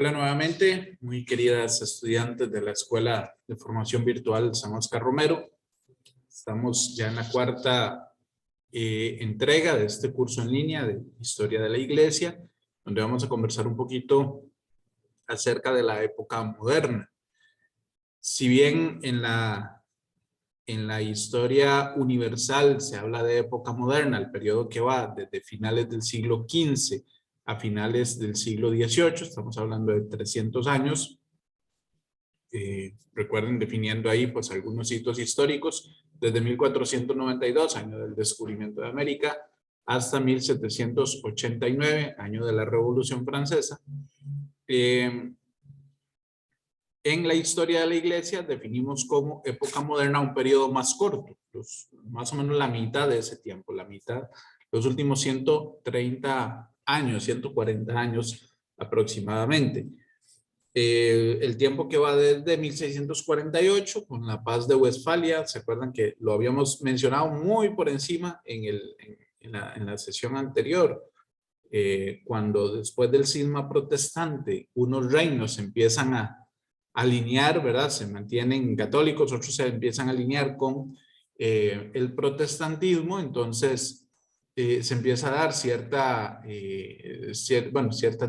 Hola nuevamente, muy queridas estudiantes de la Escuela de Formación Virtual San Oscar Romero. Estamos ya en la cuarta entrega de este curso en línea de Historia de la Iglesia, donde vamos a conversar un poquito acerca de la época moderna. Si bien en la historia universal se habla de época moderna, el periodo que va desde finales del siglo XV a finales del siglo XVIII, estamos hablando de 300 años. Recuerden, definiendo ahí pues algunos hitos históricos, desde 1492, año del descubrimiento de América, hasta 1789, año de la Revolución Francesa. En la historia de la Iglesia definimos como época moderna un periodo más corto, más o menos la mitad de ese tiempo, la mitad, los últimos 130 años, 140 años aproximadamente. El tiempo que va desde 1648 con la paz de Westfalia, se acuerdan que lo habíamos mencionado muy por encima en la sesión anterior, cuando después del cisma protestante unos reinos empiezan a alinear, ¿verdad? Se mantienen católicos, otros se empiezan a alinear con el protestantismo, entonces se empieza a dar cierta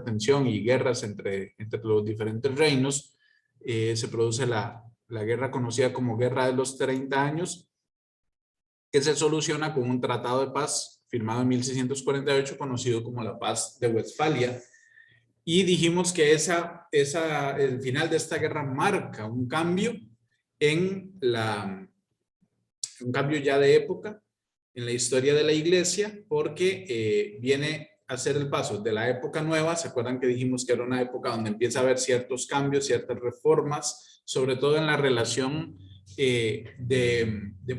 tensión y guerras entre los diferentes reinos. Se produce la guerra conocida como Guerra de los 30 años, que se soluciona con un tratado de paz firmado en 1648, conocido como la Paz de Westfalia. Y dijimos que el final de esta guerra marca un cambio un cambio ya de época en la historia de la Iglesia, porque viene a ser el paso de la época nueva. ¿Se acuerdan que dijimos que era una época donde empieza a haber ciertos cambios, ciertas reformas, sobre todo en la relación de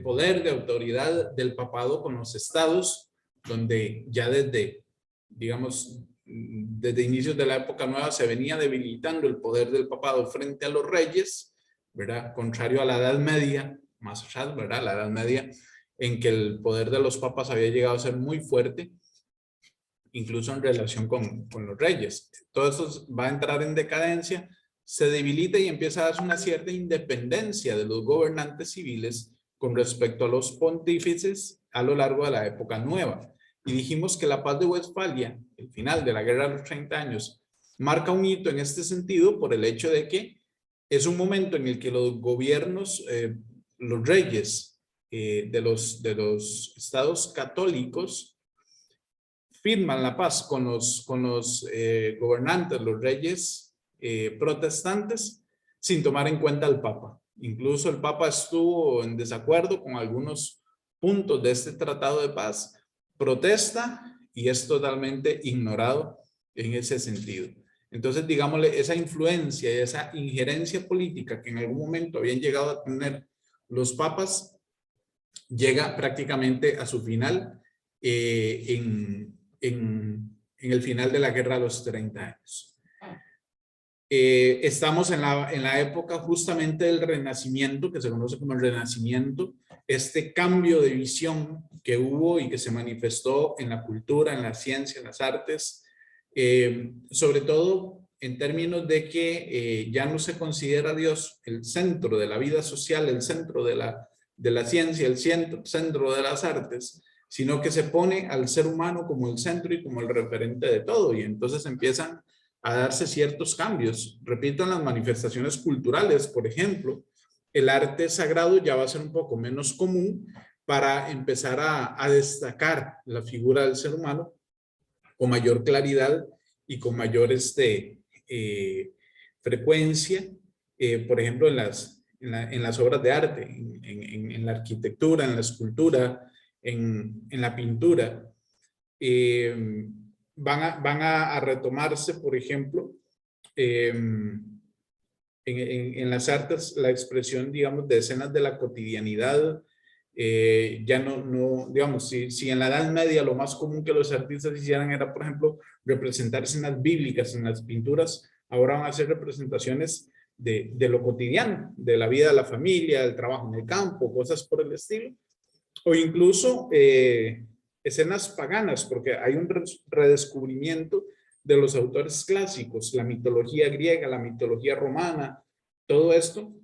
poder, de autoridad del papado con los estados, donde ya desde inicios de la época nueva se venía debilitando el poder del papado frente a los reyes, ¿verdad? Contrario a la Edad Media, más allá, ¿verdad? La Edad Media, en que el poder de los papas había llegado a ser muy fuerte, incluso en relación con los reyes. Todo eso va a entrar en decadencia, se debilita y empieza a darse una cierta independencia de los gobernantes civiles con respecto a los pontífices a lo largo de la época nueva. Y dijimos que la paz de Westfalia, el final de la guerra de los 30 años, marca un hito en este sentido por el hecho de que es un momento en el que los gobiernos, los reyes de los estados católicos firman la paz con los gobernantes, los reyes protestantes, sin tomar en cuenta al Papa. Incluso el Papa estuvo en desacuerdo con algunos puntos de este tratado de paz, protesta y es totalmente ignorado en ese sentido. Entonces, digámosle, esa influencia y esa injerencia política que en algún momento habían llegado a tener los papas, llega prácticamente a su final en el final de la guerra de los 30 años. Estamos en la época justamente del Renacimiento, que se conoce como el Renacimiento, este cambio de visión que hubo y que se manifestó en la cultura, en la ciencia, en las artes, sobre todo en términos de que ya no se considera a Dios el centro de la vida social, el centro de la ciencia, el centro de las artes, sino que se pone al ser humano como el centro y como el referente de todo, y entonces empiezan a darse ciertos cambios. Repito, en las manifestaciones culturales, por ejemplo, el arte sagrado ya va a ser un poco menos común para empezar a destacar la figura del ser humano con mayor claridad y con mayor frecuencia, por ejemplo, en las obras de arte, en la arquitectura, en la escultura, en la pintura. Van a retomarse, por ejemplo, en las artes, la expresión, digamos, de escenas de la cotidianidad. Ya digamos, si en la Edad Media lo más común que los artistas hicieran era, por ejemplo, representar escenas bíblicas en las pinturas, ahora van a ser representaciones de lo cotidiano, de la vida de la familia, del trabajo en el campo, cosas por el estilo, o incluso escenas paganas, porque hay un redescubrimiento de los autores clásicos, la mitología griega, la mitología romana, todo esto,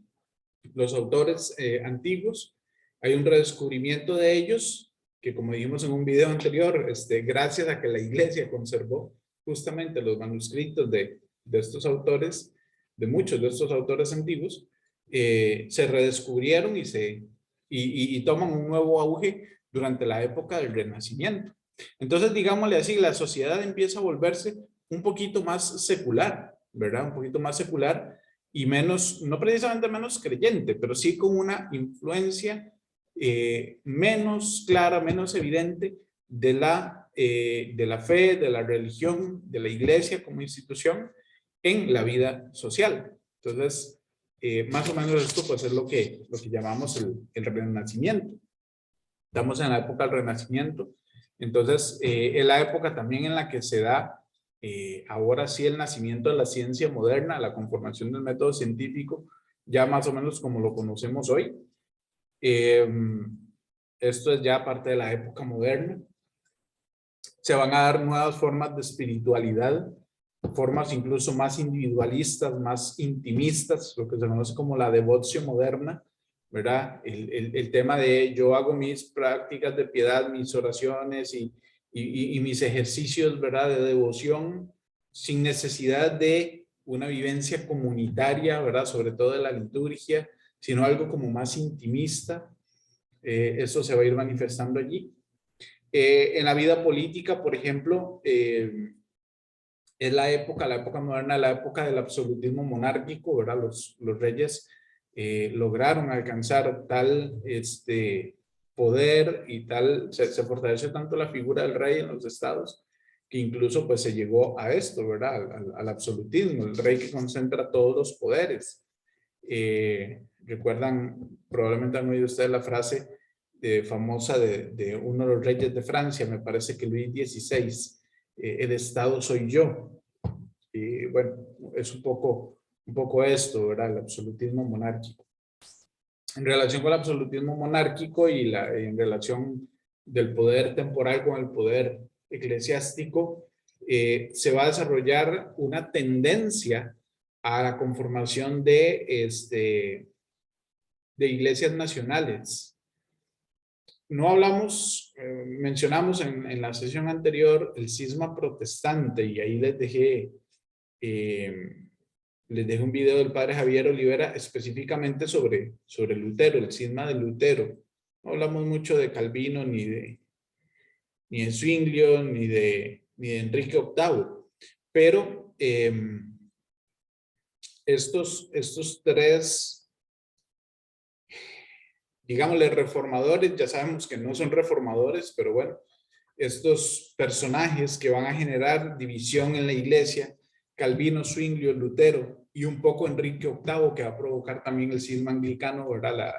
los autores antiguos, hay un redescubrimiento de ellos, que como dijimos en un video anterior, gracias a que la iglesia conservó justamente los manuscritos de estos autores, de muchos de estos autores antiguos, se redescubrieron y toman un nuevo auge durante la época del Renacimiento. Entonces, digámosle así, la sociedad empieza a volverse un poquito más secular, ¿verdad? Un poquito más secular y menos, no precisamente menos creyente, pero sí con una influencia menos clara, menos evidente de la fe, de la religión, de la iglesia como institución en la vida social. Entonces, más o menos esto pues es lo que llamamos el Renacimiento. Estamos en la época del Renacimiento. Entonces, es la época también en la que se da ahora sí el nacimiento de la ciencia moderna, la conformación del método científico, ya más o menos como lo conocemos hoy. Esto es ya parte de la época moderna. Se van a dar nuevas formas de espiritualidad, formas incluso más individualistas, más intimistas, lo que se conoce como la devoción moderna, ¿verdad? El tema de yo hago mis prácticas de piedad, mis oraciones y mis ejercicios, ¿verdad? De devoción sin necesidad de una vivencia comunitaria, ¿verdad? Sobre todo de la liturgia, sino algo como más intimista. Eso se va a ir manifestando allí. En la vida política, por ejemplo, es la época moderna, la época del absolutismo monárquico, ¿verdad? Los reyes lograron alcanzar tal poder y tal, se fortaleció tanto la figura del rey en los estados, que incluso pues se llegó a esto, ¿verdad? Al absolutismo, el rey que concentra todos los poderes. Recuerdan, probablemente han oído ustedes la frase famosa de uno de los reyes de Francia, me parece que Luis XVI, el Estado soy yo. Y bueno, es un poco esto, ¿verdad? El absolutismo monárquico. En relación con el absolutismo monárquico y en relación del poder temporal con el poder eclesiástico, se va a desarrollar una tendencia a la conformación de iglesias nacionales. No hablamos, mencionamos en la sesión anterior el cisma protestante y ahí les dejé un video del padre Javier Olivera específicamente sobre Lutero, el cisma de Lutero. No hablamos mucho de Calvino, ni de Zwinglio, ni de Enrique VIII, pero estos tres, digámosle reformadores, ya sabemos que no son reformadores, pero bueno, estos personajes que van a generar división en la iglesia, Calvino, Zwinglio, Lutero y un poco Enrique VIII, que va a provocar también el cisma anglicano, ¿verdad?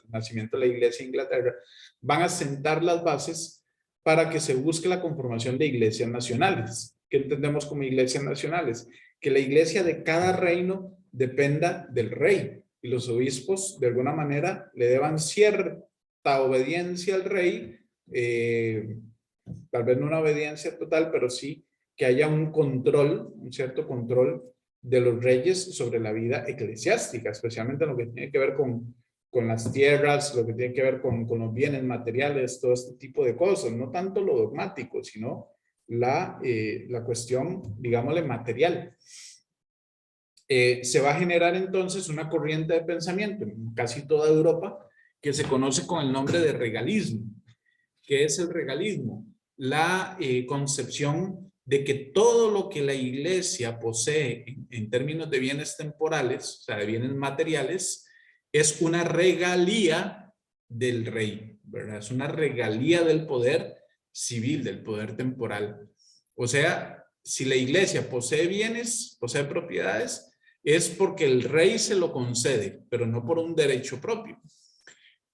El nacimiento de la iglesia de Inglaterra, van a sentar las bases para que se busque la conformación de iglesias nacionales. ¿Qué entendemos como iglesias nacionales? Que la iglesia de cada reino dependa del rey y los obispos de alguna manera le deban cierta obediencia al rey, tal vez no una obediencia total, pero sí que haya un control, un cierto control de los reyes sobre la vida eclesiástica, especialmente lo que tiene que ver con las tierras, lo que tiene que ver con los bienes materiales, todo este tipo de cosas, no tanto lo dogmático, sino la cuestión, digámosle, material. Se va a generar entonces una corriente de pensamiento en casi toda Europa que se conoce con el nombre de regalismo. ¿Qué es el regalismo? La concepción de que todo lo que la iglesia posee en términos de bienes temporales, o sea, de bienes materiales, es una regalía del rey, ¿verdad? Es una regalía del poder civil, del poder temporal. O sea, si la iglesia posee bienes, posee propiedades, es porque el rey se lo concede, pero no por un derecho propio.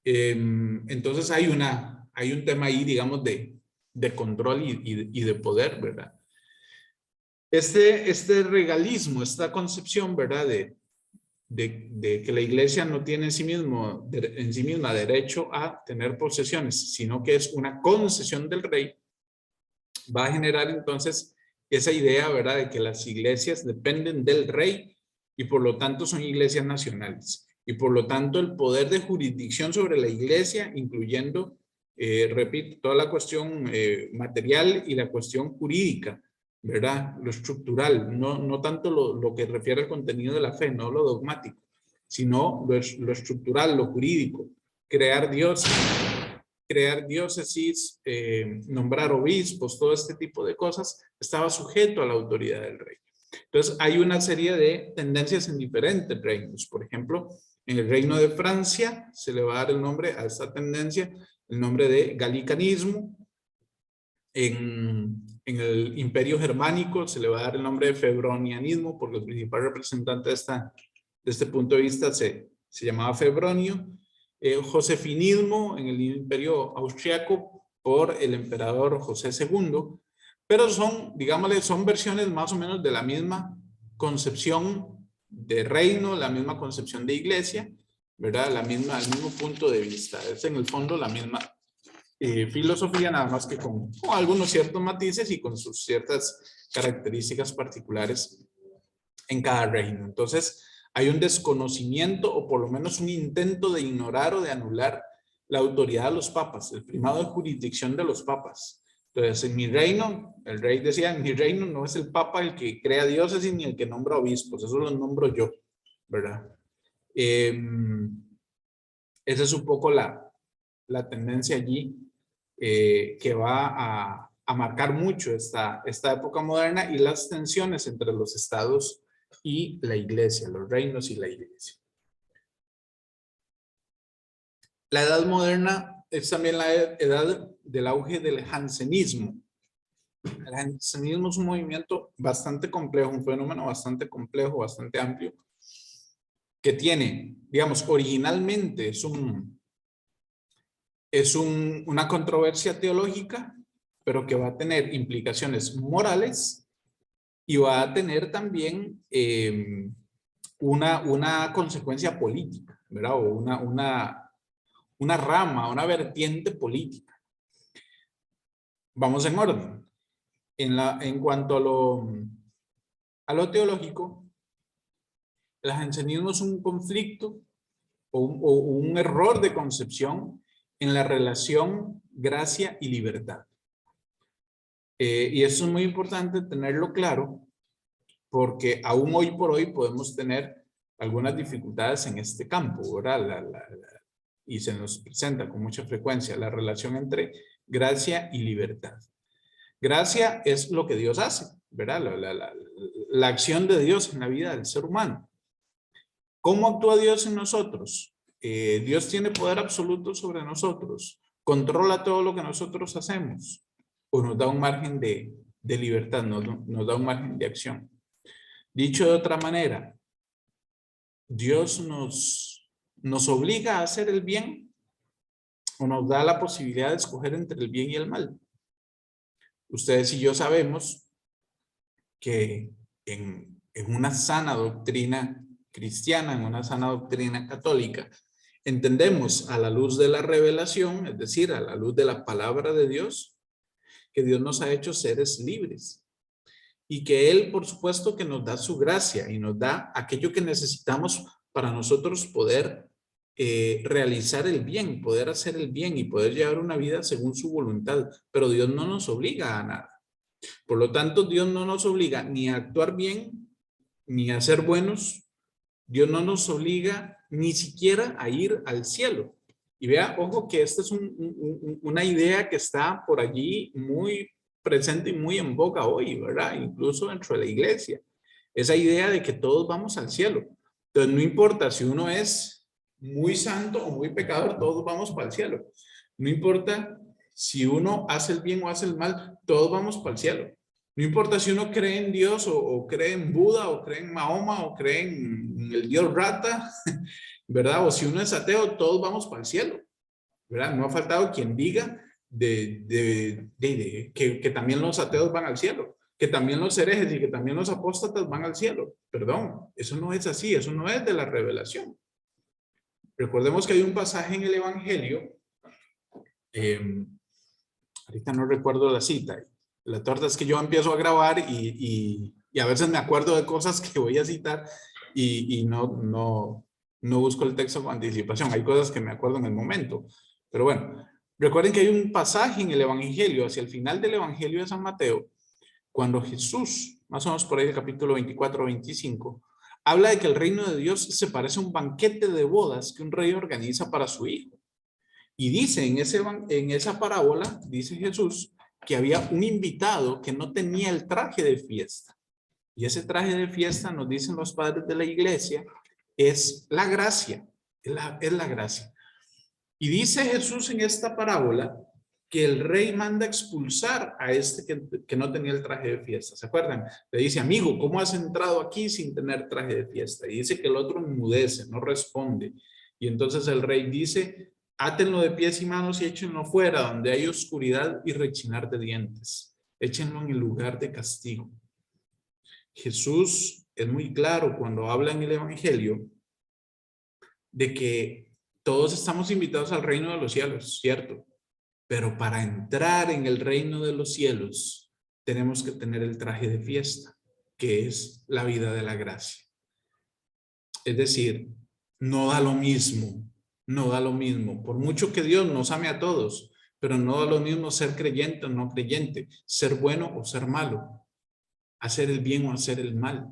Entonces hay un tema ahí, digamos, de control y de poder, ¿verdad? Este regalismo, esta concepción, ¿verdad? De que la iglesia no tiene en sí misma derecho a tener posesiones, sino que es una concesión del rey, va a generar entonces esa idea, ¿verdad?, de que las iglesias dependen del rey y por lo tanto son iglesias nacionales. Y por lo tanto el poder de jurisdicción sobre la iglesia, incluyendo, repito, toda la cuestión material y la cuestión jurídica, ¿verdad? Lo estructural, no tanto lo que refiere al contenido de la fe, no lo dogmático, sino lo estructural, lo jurídico, crear diócesis, nombrar obispos, todo este tipo de cosas, estaba sujeto a la autoridad del rey. Entonces, hay una serie de tendencias en diferentes reinos. Por ejemplo, en el reino de Francia se le va a dar el nombre a esta tendencia, el nombre de galicanismo. En el imperio germánico se le va a dar el nombre de febronianismo, porque el principal representante de este punto de vista se llamaba Febronio. Josefinismo en el imperio austriaco por el emperador José II, pero son, digámosle, son versiones más o menos de la misma concepción de reino, la misma concepción de iglesia, ¿verdad? El mismo punto de vista. Es en el fondo la misma filosofía, nada más que con algunos ciertos matices y con sus ciertas características particulares en cada reino. Entonces, hay un desconocimiento o por lo menos un intento de ignorar o de anular la autoridad de los papas, el primado de jurisdicción de los papas. Entonces, en mi reino, el rey decía, en mi reino no es el papa el que crea diócesis ni el que nombra obispos, eso lo nombro yo, ¿verdad? Esa es un poco la tendencia allí que va a marcar mucho esta época moderna y las tensiones entre los estados y la iglesia, los reinos y la iglesia. La edad moderna es también la edad del auge del jansenismo. El jansenismo es un movimiento bastante complejo, un fenómeno bastante complejo, bastante amplio, que tiene, digamos, originalmente es una controversia teológica, pero que va a tener implicaciones morales y va a tener también una consecuencia política, ¿verdad? O una rama, una vertiente política. Vamos en orden. En cuanto a lo teológico, el jansenismo es un conflicto o un error de concepción en la relación gracia y libertad. Y eso es muy importante tenerlo claro, porque aún hoy por hoy podemos tener algunas dificultades en este campo, ¿verdad? Y se nos presenta con mucha frecuencia la relación entre gracia y libertad. Gracia es lo que Dios hace, ¿verdad? La acción de Dios en la vida del ser humano. ¿Cómo actúa Dios en nosotros? Dios tiene poder absoluto sobre nosotros. Controla todo lo que nosotros hacemos. O nos da un margen de libertad, nos da un margen de acción. Dicho de otra manera, Dios nos obliga a hacer el bien o nos da la posibilidad de escoger entre el bien y el mal. Ustedes y yo sabemos que en una sana doctrina cristiana, en una sana doctrina católica, entendemos a la luz de la revelación, es decir, a la luz de la palabra de Dios, que Dios nos ha hecho seres libres y que Él, por supuesto, que nos da su gracia y nos da aquello que necesitamos para nosotros poder realizar el bien, poder hacer el bien y poder llevar una vida según su voluntad, pero Dios no nos obliga a nada. Por lo tanto, Dios no nos obliga ni a actuar bien, ni a ser buenos. Dios no nos obliga ni siquiera a ir al cielo. Y vea, ojo que esta es una idea que está por allí muy presente y muy en boga hoy, ¿verdad? Incluso dentro de la iglesia. Esa idea de que todos vamos al cielo. Entonces, no importa si uno es muy santo o muy pecador, todos vamos para el cielo. No importa si uno hace el bien o hace el mal, todos vamos para el cielo. No importa si uno cree en Dios o cree en Buda o cree en Mahoma o cree en el Dios Rata, ¿verdad? O si uno es ateo, todos vamos para el cielo, ¿verdad? No ha faltado quien diga que también los ateos van al cielo, que también los herejes y que también los apóstatas van al cielo. Perdón, eso no es así, eso no es de la revelación. Recordemos que hay un pasaje en el Evangelio, ahorita no recuerdo la cita, La torta es que yo empiezo a grabar y a veces me acuerdo de cosas que voy a citar y no busco el texto con anticipación. Hay cosas que me acuerdo en el momento. Pero bueno, recuerden que hay un pasaje en el Evangelio, hacia el final del Evangelio de San Mateo, cuando Jesús, más o menos por ahí el capítulo 24 o 25, habla de que el reino de Dios se parece a un banquete de bodas que un rey organiza para su hijo. Y dice en esa parábola, dice Jesús, que había un invitado que no tenía el traje de fiesta. Y ese traje de fiesta, nos dicen los padres de la iglesia, es la gracia, es la gracia. Y dice Jesús en esta parábola que el rey manda expulsar a este que no tenía el traje de fiesta. ¿Se acuerdan? Le dice, amigo, ¿cómo has entrado aquí sin tener traje de fiesta? Y dice que el otro enmudece, no responde. Y entonces el rey dice, átenlo de pies y manos y échenlo fuera, donde hay oscuridad y rechinar de dientes. Échenlo en el lugar de castigo. Jesús es muy claro cuando habla en el Evangelio de que todos estamos invitados al reino de los cielos, ¿cierto? Pero para entrar en el reino de los cielos tenemos que tener el traje de fiesta, que es la vida de la gracia. Es decir, no da lo mismo, no da lo mismo. Por mucho que Dios nos ame a todos, pero no da lo mismo ser creyente o no creyente, ser bueno o ser malo, hacer el bien o hacer el mal.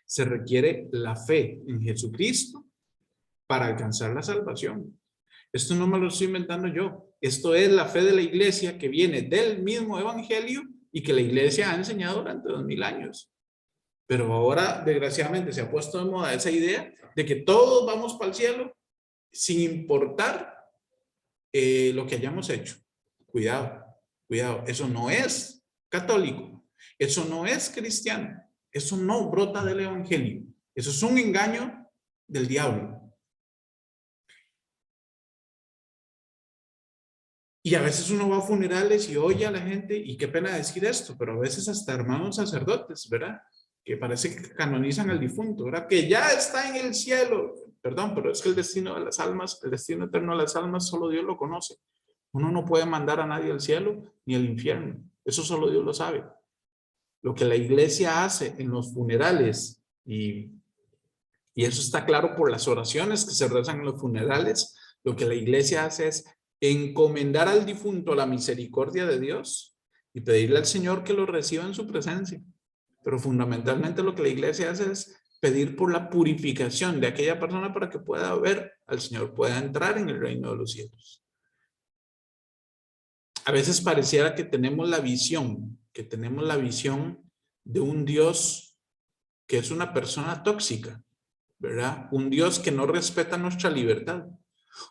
Se requiere la fe en Jesucristo para alcanzar la salvación. Esto no me lo estoy inventando yo. Esto es la fe de la iglesia que viene del mismo evangelio y que la iglesia ha enseñado durante 2000 años. Pero ahora, desgraciadamente, se ha puesto de moda esa idea de que todos vamos para el cielo sin importar lo que hayamos hecho. Cuidado, cuidado. Eso no es católico. Eso no es cristiano. Eso no brota del evangelio. Eso es un engaño del diablo. Y a veces uno va a funerales y oye a la gente, y qué pena decir esto, pero a veces hasta hermanos sacerdotes, ¿verdad? Que parece que canonizan al difunto, ¿verdad? Que ya está en el cielo. Perdón, pero es que el destino de las almas, el destino eterno de las almas, solo Dios lo conoce. Uno no puede mandar a nadie al cielo ni al infierno. Eso solo Dios lo sabe. Lo que la iglesia hace en los funerales, y eso está claro por las oraciones que se rezan en los funerales, lo que la iglesia hace es encomendar al difunto la misericordia de Dios y pedirle al Señor que lo reciba en su presencia. Pero fundamentalmente lo que la iglesia hace es pedir por la purificación de aquella persona para que pueda ver al Señor, pueda entrar en el reino de los cielos. A veces pareciera que tenemos la visión de un Dios que es una persona tóxica, ¿verdad? Un Dios que no respeta nuestra libertad.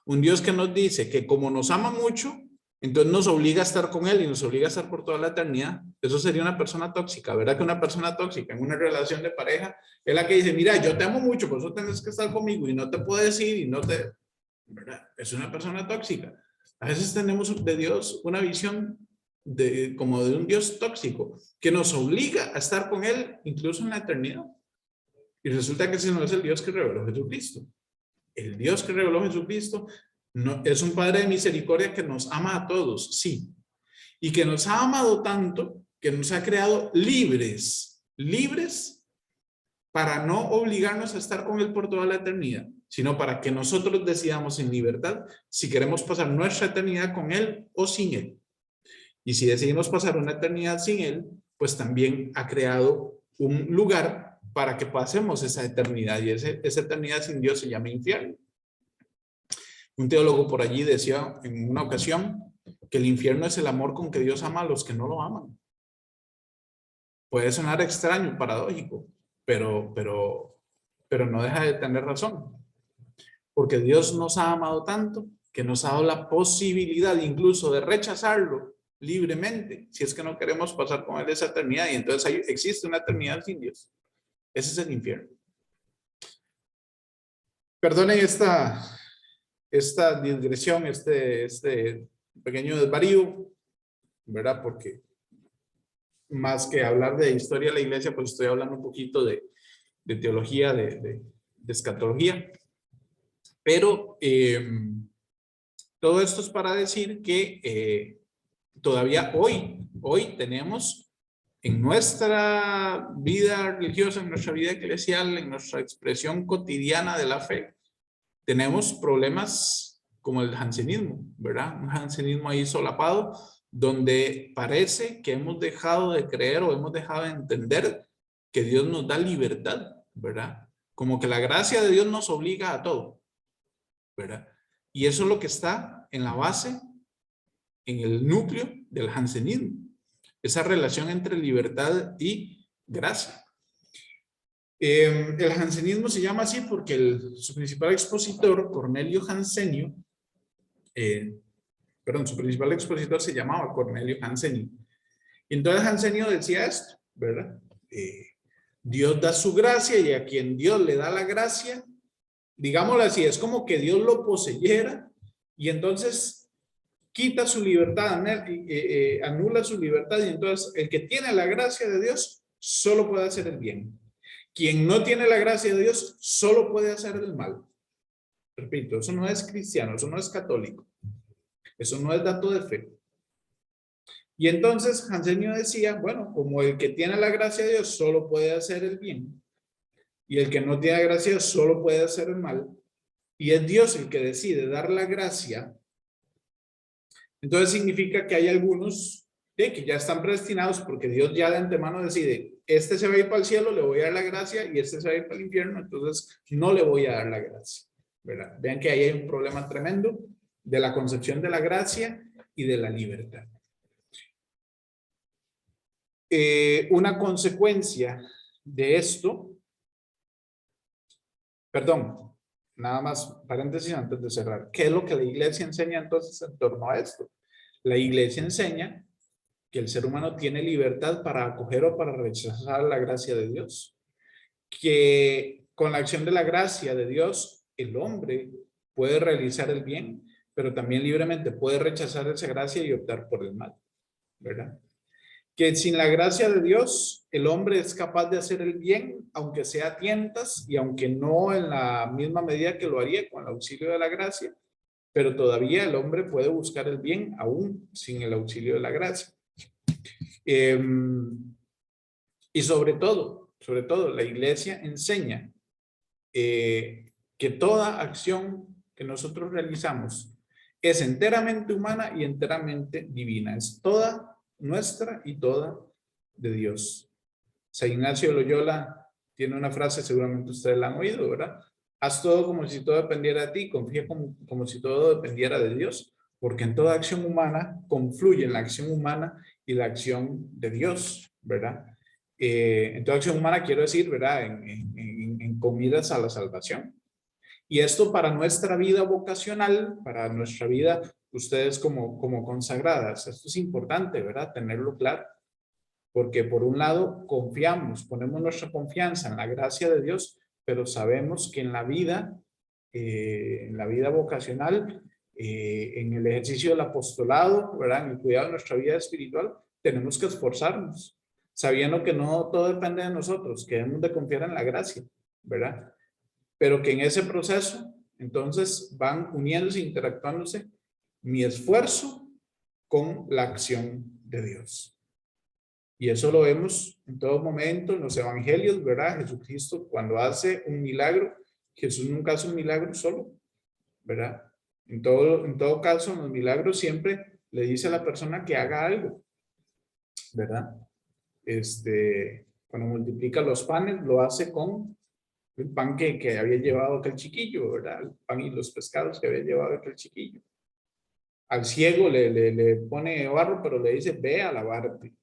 Un Dios que nos dice que como nos ama mucho, entonces nos obliga a estar con Él y nos obliga a estar por toda la eternidad. Eso sería una persona tóxica, ¿verdad? Que una persona tóxica en una relación de pareja es la que dice, mira, yo te amo mucho, por eso tienes que estar conmigo y no te puedo decir y no te... ¿verdad? Es una persona tóxica. A veces tenemos de Dios una visión como de un Dios tóxico que nos obliga a estar con Él incluso en la eternidad. Y resulta que ese no es el Dios que reveló Jesucristo. El Dios que reveló Jesucristo no, es un Padre de misericordia que nos ama a todos, sí. Y que nos ha amado tanto que nos ha creado libres para no obligarnos a estar con Él por toda la eternidad, sino para que nosotros decidamos en libertad si queremos pasar nuestra eternidad con Él o sin Él. Y si decidimos pasar una eternidad sin Él, pues también ha creado un lugar para que pasemos esa eternidad, y esa eternidad sin Dios se llama infierno. Un teólogo por allí decía en una ocasión que el infierno es el amor con que Dios ama a los que no lo aman. Puede sonar extraño, paradójico, pero no deja de tener razón. Porque Dios nos ha amado tanto que nos ha dado la posibilidad incluso de rechazarlo libremente, si es que no queremos pasar con Él esa eternidad, y entonces ahí existe una eternidad sin Dios. Ese es el infierno. Perdonen esta digresión, este pequeño desvarío, ¿verdad? Porque más que hablar de historia de la iglesia, pues estoy hablando un poquito de teología, de escatología. Pero todo esto es para decir que todavía hoy hoy tenemos en nuestra vida religiosa, en nuestra vida eclesial, en nuestra expresión cotidiana de la fe, tenemos problemas como el jansenismo, ¿verdad? Un jansenismo ahí solapado, donde parece que hemos dejado de creer o hemos dejado de entender que Dios nos da libertad, ¿verdad? Como que la gracia de Dios nos obliga a todo, ¿verdad? Y eso es lo que está en la base, en el núcleo del jansenismo, esa relación entre libertad y gracia. El jansenismo se llama así porque su principal expositor, Cornelio Jansenio, su principal expositor se llamaba Cornelio Jansenio. Y entonces Jansenio decía esto, ¿verdad? Dios da su gracia y a quien Dios le da la gracia, digámoslo así, es como que Dios lo poseyera y entonces quita su libertad, anula su libertad y entonces el que tiene la gracia de Dios solo puede hacer el bien. Quien no tiene la gracia de Dios solo puede hacer el mal. Repito, eso no es cristiano, eso no es católico. Eso no es dato de fe. Y entonces Jansenio decía, bueno, como el que tiene la gracia de Dios solo puede hacer el bien y el que no tiene gracia de Dios solo puede hacer el mal y es Dios el que decide dar la gracia, entonces significa que hay algunos que ya están predestinados porque Dios ya de antemano decide, este se va a ir para el cielo, le voy a dar la gracia y este se va a ir para el infierno, entonces no le voy a dar la gracia, ¿verdad? Vean que ahí hay un problema tremendo de la concepción de la gracia y de la libertad. Una consecuencia de esto, perdón, nada más paréntesis antes de cerrar, ¿qué es lo que la iglesia enseña entonces en torno a esto? La iglesia enseña que el ser humano tiene libertad para acoger o para rechazar la gracia de Dios, que con la acción de la gracia de Dios el hombre puede realizar el bien, pero también libremente puede rechazar esa gracia y optar por el mal, ¿verdad? Que sin la gracia de Dios el hombre es capaz de hacer el bien, aunque sea a tientas y aunque no en la misma medida que lo haría con el auxilio de la gracia, pero todavía el hombre puede buscar el bien aún sin el auxilio de la gracia. Y sobre todo, la iglesia enseña que toda acción que nosotros realizamos es enteramente humana y enteramente divina. Es toda nuestra y toda de Dios. San Ignacio de Loyola tiene una frase, seguramente ustedes la han oído, ¿verdad? Haz todo como si todo dependiera de ti, confía como si todo dependiera de Dios, porque en toda acción humana confluyen la acción humana y la acción de Dios, ¿verdad? En toda acción humana quiero decir, ¿verdad? En comidas a la salvación. Y esto para nuestra vida vocacional, para nuestra vida, ustedes como consagradas, esto es importante, ¿verdad? Tenerlo claro. Porque por un lado confiamos, ponemos nuestra confianza en la gracia de Dios, pero sabemos que en la vida vocacional, en el ejercicio del apostolado, ¿verdad? En el cuidado de nuestra vida espiritual, tenemos que esforzarnos, sabiendo que no todo depende de nosotros, que debemos de confiar en la gracia, ¿verdad? Pero que en ese proceso, entonces, van uniéndose, interactuándose mi esfuerzo con la acción de Dios. Y eso lo vemos en todo momento en los evangelios, ¿verdad? Jesucristo cuando hace un milagro, Jesús nunca hace un milagro solo, ¿verdad? En todo caso, en los milagros siempre le dice a la persona que haga algo, ¿verdad? Cuando multiplica los panes, lo hace con el pan que había llevado aquel chiquillo, ¿verdad? El pan y los pescados que había llevado aquel chiquillo. Al ciego le pone barro, pero le dice, ve a lavarte,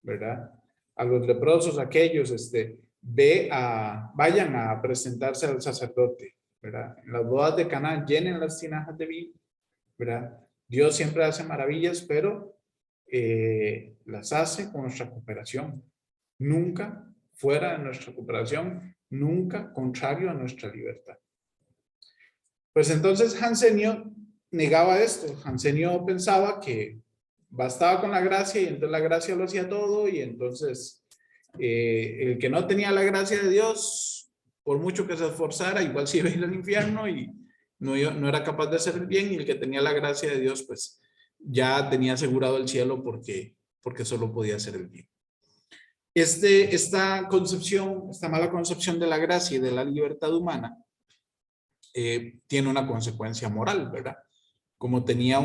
¿verdad? A los leprosos, aquellos, vayan a presentarse al sacerdote, ¿verdad? En las bodas de Caná, llenen las tinajas de vino, ¿verdad? Dios siempre hace maravillas, pero las hace con nuestra cooperación. Nunca fuera de nuestra cooperación, nunca contrario a nuestra libertad. Pues entonces Jansenio negaba esto. Jansenio pensaba que bastaba con la gracia y entonces la gracia lo hacía todo y entonces el que no tenía la gracia de Dios, por mucho que se esforzara, igual se iba a ir al infierno y no era capaz de hacer el bien, y el que tenía la gracia de Dios, pues ya tenía asegurado el cielo porque porque solo podía hacer el bien. Esta mala concepción de la gracia y de la libertad humana tiene una consecuencia moral, ¿verdad? Como tenía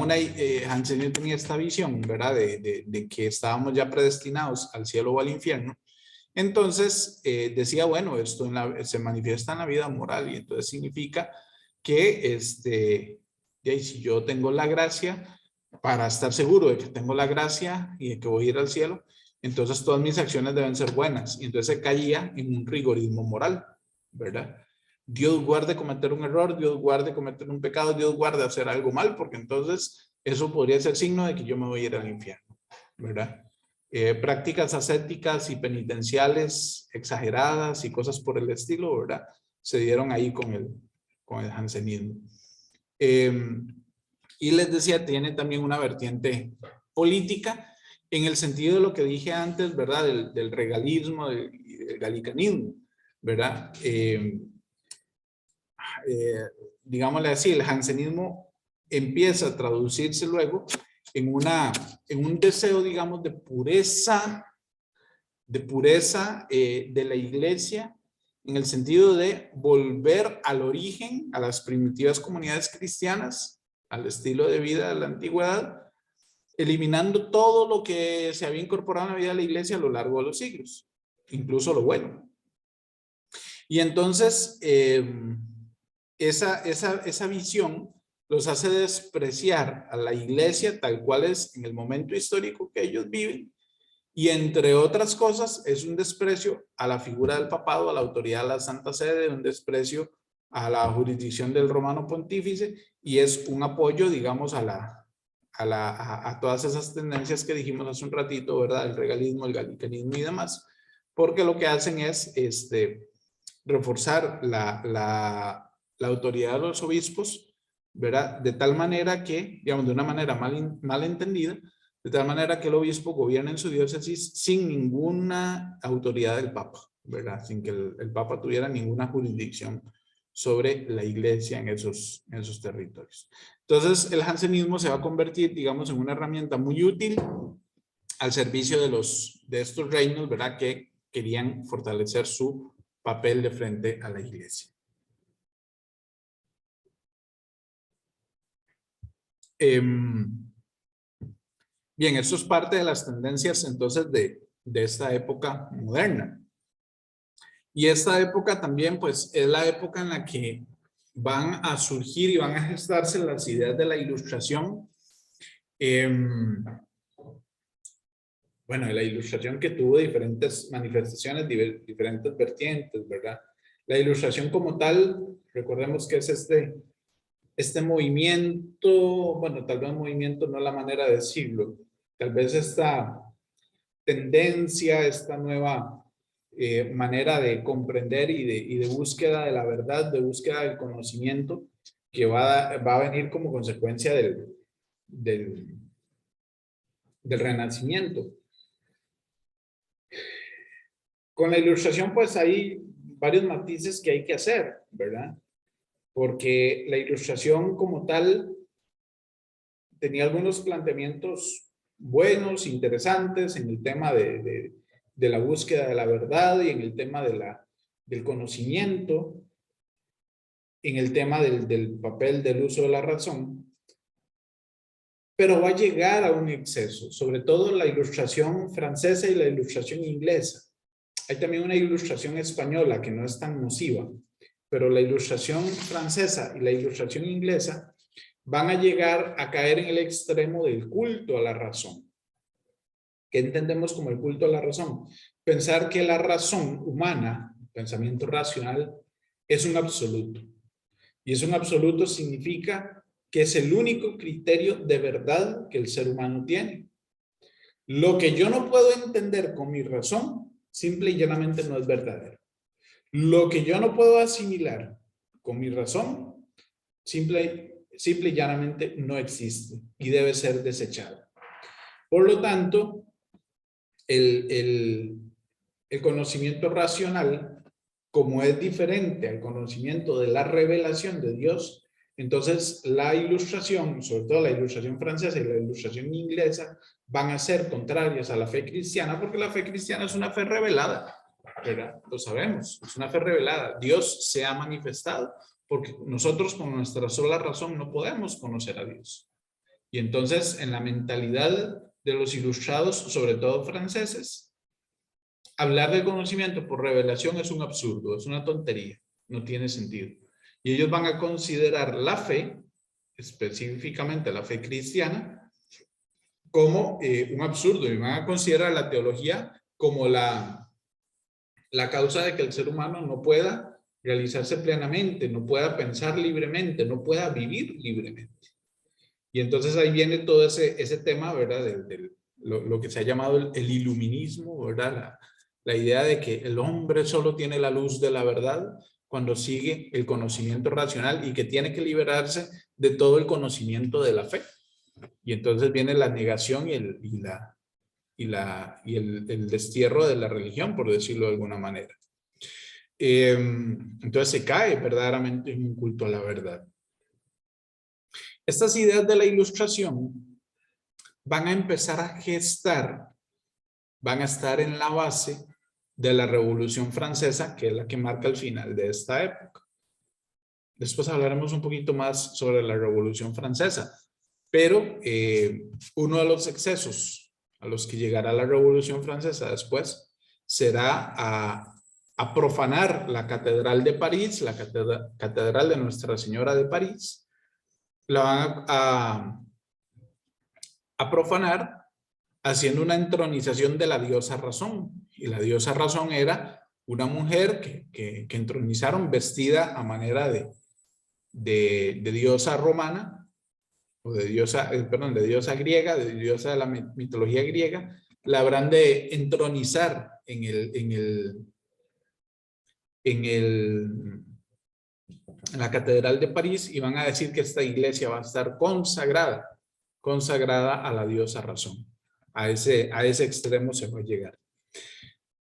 Jansen tenía esta visión, ¿verdad? De que estábamos ya predestinados al cielo o al infierno. Entonces decía, bueno, esto se manifiesta en la vida moral y entonces significa que si yo tengo la gracia, para estar seguro de que tengo la gracia y de que voy a ir al cielo, entonces todas mis acciones deben ser buenas. Y entonces se caía en un rigorismo moral, ¿verdad? Dios guarde cometer un error, Dios guarde cometer un pecado, Dios guarde hacer algo mal, porque entonces eso podría ser signo de que yo me voy a ir al infierno, ¿verdad? Prácticas ascéticas y penitenciales exageradas y cosas por el estilo, ¿verdad? Se dieron ahí con el jansenismo. Y les decía, tiene también una vertiente política en el sentido de lo que dije antes, ¿verdad? Del regalismo, del galicanismo, ¿verdad? Digámosle así, el jansenismo empieza a traducirse luego en un deseo, digamos, de pureza de la iglesia, en el sentido de volver al origen, a las primitivas comunidades cristianas, al estilo de vida de la antigüedad, eliminando todo lo que se había incorporado en la vida de la iglesia a lo largo de los siglos, incluso lo bueno. Y entonces, esa visión los hace despreciar a la iglesia tal cual es en el momento histórico que ellos viven, y entre otras cosas es un desprecio a la figura del papado, a la autoridad de la Santa Sede, un desprecio a la jurisdicción del romano pontífice, y es un apoyo, digamos, a todas esas tendencias que dijimos hace un ratito, ¿verdad? El regalismo, el galicanismo y demás, porque lo que hacen es reforzar la autoridad de los obispos, ¿verdad? De tal manera que, digamos, de una manera mal entendida, de tal manera que el obispo gobierna en su diócesis sin ninguna autoridad del Papa, ¿verdad? Sin que el Papa tuviera ninguna jurisdicción sobre la iglesia en esos territorios. Entonces, el jansenismo se va a convertir, digamos, en una herramienta muy útil al servicio de estos reinos, ¿verdad? Que querían fortalecer su papel de frente a la iglesia. Bien, eso es parte de las tendencias entonces de esta época moderna. Y esta época también pues es la época en la que van a surgir y van a gestarse las ideas de la Ilustración. Bueno, la Ilustración que tuvo diferentes manifestaciones, diferentes vertientes, ¿verdad? La Ilustración como tal, recordemos que es este movimiento, bueno, tal vez movimiento no es la manera de decirlo, tal vez esta tendencia, esta nueva manera de comprender y de búsqueda de la verdad, de búsqueda del conocimiento, que va a venir como consecuencia del Renacimiento. Con la Ilustración, pues hay varios matices que hay que hacer, ¿verdad? Porque la Ilustración como tal tenía algunos planteamientos buenos, interesantes en el tema de la búsqueda de la verdad y en el tema del conocimiento, en el tema del papel del uso de la razón, pero va a llegar a un exceso, sobre todo la Ilustración francesa y la Ilustración inglesa. Hay también una Ilustración española que no es tan nociva, pero la Ilustración francesa y la Ilustración inglesa van a llegar a caer en el extremo del culto a la razón. ¿Qué entendemos como el culto a la razón? Pensar que la razón humana, el pensamiento racional, es un absoluto. Y es un absoluto significa que es el único criterio de verdad que el ser humano tiene. Lo que yo no puedo entender con mi razón, simple y llanamente no es verdadero. Lo que yo no puedo asimilar con mi razón, simple y llanamente no existe y debe ser desechado. Por lo tanto, el conocimiento racional, como es diferente al conocimiento de la revelación de Dios, Entonces, la ilustración, sobre todo la ilustración francesa y la ilustración inglesa, van a ser contrarias a la fe cristiana, porque la fe cristiana es una fe revelada, ¿verdad? Lo sabemos, es una fe revelada. Dios se ha manifestado, porque nosotros con nuestra sola razón no podemos conocer a Dios. Y entonces, en la mentalidad de los ilustrados, sobre todo franceses, hablar del conocimiento por revelación es un absurdo, es una tontería, no tiene sentido. Y ellos van a considerar la fe, específicamente la fe cristiana, como un absurdo, y van a considerar la teología como la causa de que el ser humano no pueda realizarse plenamente, no pueda pensar libremente, no pueda vivir libremente. Y entonces ahí viene todo ese tema, ¿verdad? Lo que se ha llamado el iluminismo, ¿verdad? La idea de que el hombre solo tiene la luz de la verdad cuando sigue el conocimiento racional y que tiene que liberarse de todo el conocimiento de la fe. Y entonces viene la negación y el destierro de la religión, por decirlo de alguna manera. Entonces se cae verdaderamente en un culto a la verdad. Estas ideas de la ilustración van a empezar a gestar, van a estar en la base de la Revolución Francesa, que es la que marca el final de esta época. Después hablaremos un poquito más sobre la Revolución Francesa, pero uno de los excesos a los que llegará la Revolución Francesa después será a profanar la Catedral de París, la Catedral de Nuestra Señora de París. La van a profanar haciendo una entronización de la diosa Razón. Y la diosa Razón era una mujer que entronizaron vestida a manera de diosa romana, o de diosa, de diosa griega, de diosa de la mitología griega. La habrán de entronizar en la Catedral de París, y van a decir que esta iglesia va a estar consagrada a la diosa Razón. A ese extremo se va a llegar.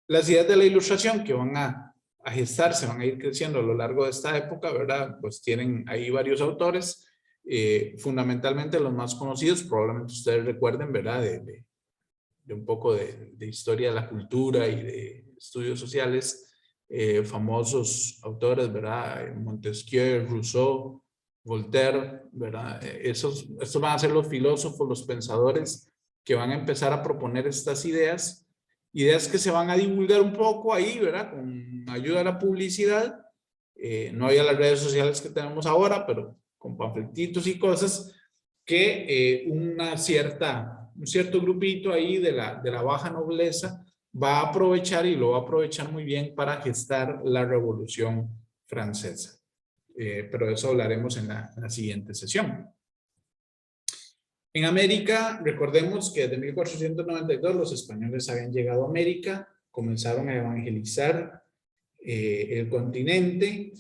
Las ideas de la ilustración que van a gestarse, van a ir creciendo a lo largo de esta época, ¿verdad? Pues tienen ahí varios autores, fundamentalmente los más conocidos, probablemente ustedes recuerden, ¿verdad? De un poco de historia de la cultura y de estudios sociales, famosos autores, ¿verdad? Montesquieu, Rousseau, Voltaire, ¿verdad? Estos van a ser los filósofos, los pensadores que van a empezar a proponer estas ideas que se van a divulgar un poco ahí, ¿verdad? Con ayuda de la publicidad. No había las redes sociales que tenemos ahora, pero con panfletitos y cosas que un cierto grupito ahí de la baja nobleza va a aprovechar, y lo va a aprovechar muy bien para gestar la Revolución Francesa. Pero de eso hablaremos en la siguiente sesión. En América, recordemos que desde 1492 los españoles habían llegado a América, comenzaron a evangelizar el continente.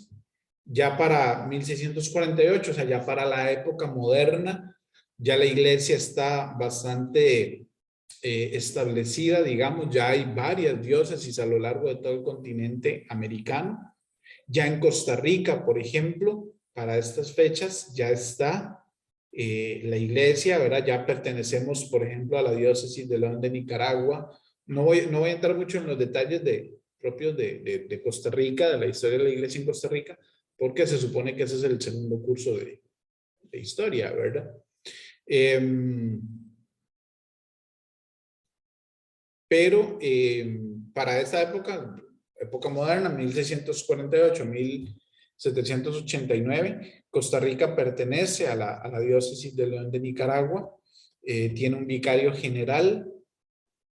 Ya para 1648, o sea, ya para la época moderna, ya la iglesia está bastante establecida, digamos, ya hay varias diócesis a lo largo de todo el continente americano. Ya en Costa Rica, por ejemplo, para estas fechas ya está la iglesia, ¿verdad? Ya pertenecemos, por ejemplo, a la diócesis de León de Nicaragua. No voy a entrar mucho en los detalles propios de Costa Rica, de la historia de la iglesia en Costa Rica, porque se supone que ese es el segundo curso de historia, ¿verdad? Pero para esta época moderna, 1648, 1789, Costa Rica pertenece a la diócesis de León de Nicaragua, tiene un vicario general,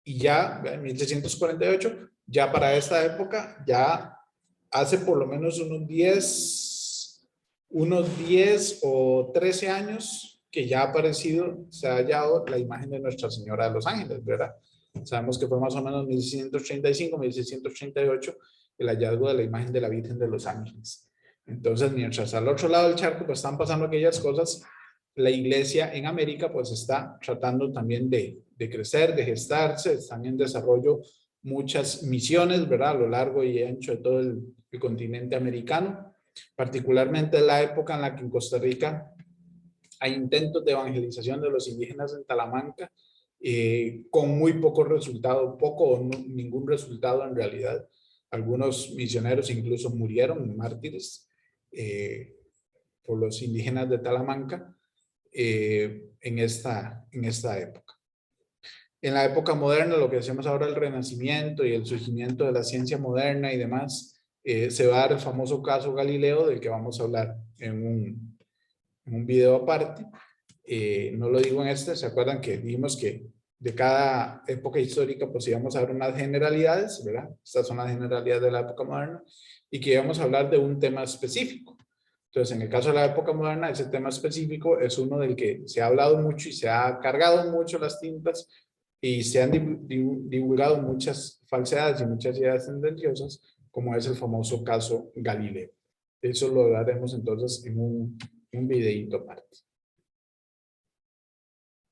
y ya en 1648, ya para esta época, ya hace por lo menos unos 10 o 13 años que ya ha aparecido, se ha hallado la imagen de Nuestra Señora de los Ángeles, ¿verdad? Sabemos que fue más o menos 1635, 1638 el hallazgo de la imagen de la Virgen de los Ángeles. Entonces, mientras al otro lado del charco pues están pasando aquellas cosas, la iglesia en América pues está tratando también de crecer, de gestarse, están en desarrollo muchas misiones, ¿verdad? A lo largo y ancho de todo el continente americano. Particularmente en la época en la que en Costa Rica hay intentos de evangelización de los indígenas en Talamanca, con muy poco resultado, poco o ningún resultado en realidad. Algunos misioneros incluso murieron mártires por los indígenas de Talamanca en esta época. En la época moderna, lo que decimos ahora el Renacimiento y el surgimiento de la ciencia moderna y demás, se va a dar el famoso caso Galileo, del que vamos a hablar en un video aparte. No lo digo en este, ¿se acuerdan que dijimos que de cada época histórica pues íbamos a ver unas generalidades, ¿verdad? Estas son las generalidades de la época moderna y que íbamos a hablar de un tema específico. Entonces, en el caso de la época moderna, ese tema específico es uno del que se ha hablado mucho y se ha cargado mucho las tintas y se han divulgado muchas falsedades y muchas ideas tendenciosas, como es el famoso caso Galileo. Eso lo haremos entonces en un videíto aparte.